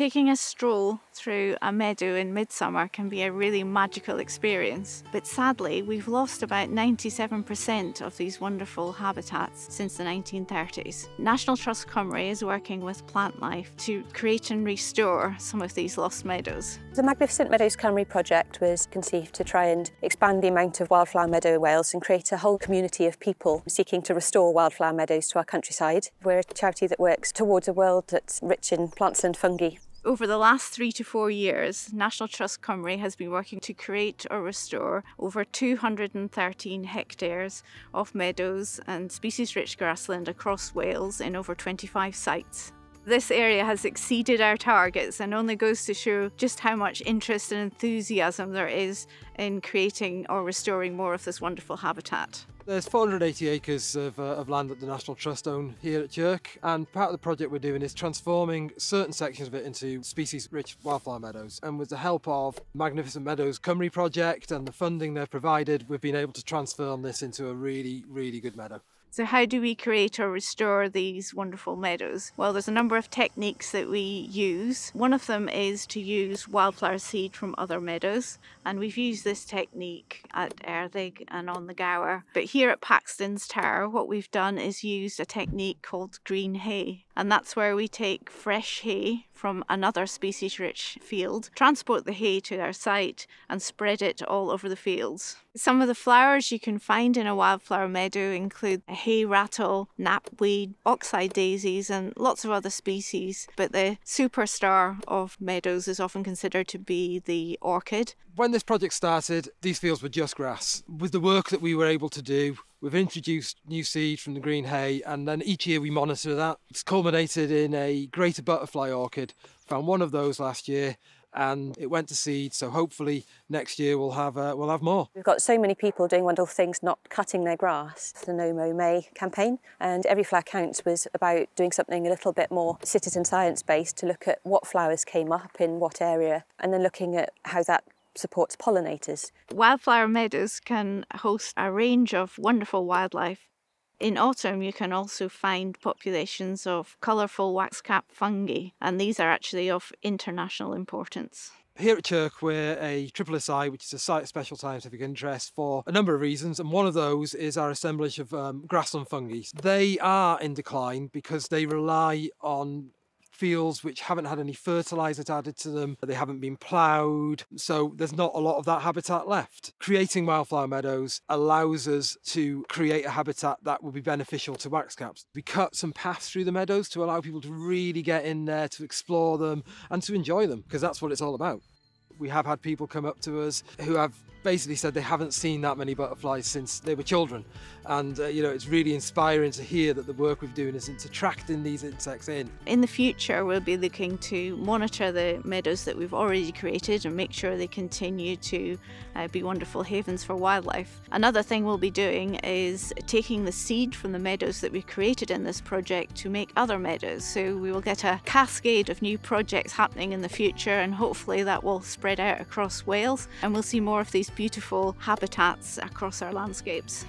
Taking a stroll through a meadow in midsummer can be a really magical experience, but sadly we've lost about 97% of these wonderful habitats since the 1930s. National Trust Cymru is working with Plant Life to create and restore some of these lost meadows. The Magnificent Meadows Cymru project was conceived to try and expand the amount of wildflower meadow in Wales and create a whole community of people seeking to restore wildflower meadows to our countryside. We're a charity that works towards a world that's rich in plants and fungi. Over the last 3 to 4 years, National Trust Cymru has been working to create or restore over 213 hectares of meadows and species-rich grassland across Wales in over 25 sites. This area has exceeded our targets and only goes to show just how much interest and enthusiasm there is in creating or restoring more of this wonderful habitat. There's 480 acres of land that the National Trust own here at Chirk, and part of the project we're doing is transforming certain sections of it into species-rich wildflower meadows. And with the help of Magnificent Meadows Cymru project and the funding they've provided, we've been able to transform this into a really, really good meadow. So how do we create or restore these wonderful meadows? Well, there's a number of techniques that we use. One of them is to use wildflower seed from other meadows, and we've used this technique at Erddig and on the Gower. But here at Paxton's Tower, what we've done is used a technique called green hay, and that's where we take fresh hay from another species-rich field, transport the hay to our site and spread it all over the fields. Some of the flowers you can find in a wildflower meadow include a hay rattle, knapweed, oxeye daisies and lots of other species, but the superstar of meadows is often considered to be the orchid. When this project started, these fields were just grass. With the work that we were able to do, we've introduced new seed from the green hay, and then each year we monitor that. It's culminated in a greater butterfly orchid. Found one of those last year, and it went to seed. So hopefully next year we'll have more. We've got so many people doing wonderful things, not cutting their grass. The No Mow May campaign, and Every Flower Counts was about doing something a little bit more citizen science based to look at what flowers came up in what area, and then looking at how that supports pollinators. Wildflower meadows can host a range of wonderful wildlife. In autumn you can also find populations of colourful waxcap fungi, and these are actually of international importance. Here at Chirk we're a SSSI, which is a Site of Special Scientific Interest, for a number of reasons, and one of those is our assemblage of grassland fungi. They are in decline because they rely on fields which haven't had any fertilisers added to them, they haven't been ploughed, so there's not a lot of that habitat left. Creating wildflower meadows allows us to create a habitat that will be beneficial to waxcaps. We cut some paths through the meadows to allow people to really get in there, to explore them and to enjoy them, because that's what it's all about. We have had people come up to us who have basically said they haven't seen that many butterflies since they were children, and it's really inspiring to hear that the work we're doing is attracting these insects in. In the future we'll be looking to monitor the meadows that we've already created and make sure they continue to be wonderful havens for wildlife. Another thing we'll be doing is taking the seed from the meadows that we've created in this project to make other meadows, so we will get a cascade of new projects happening in the future, and hopefully that will spread out across Wales and we'll see more of these beautiful habitats across our landscapes.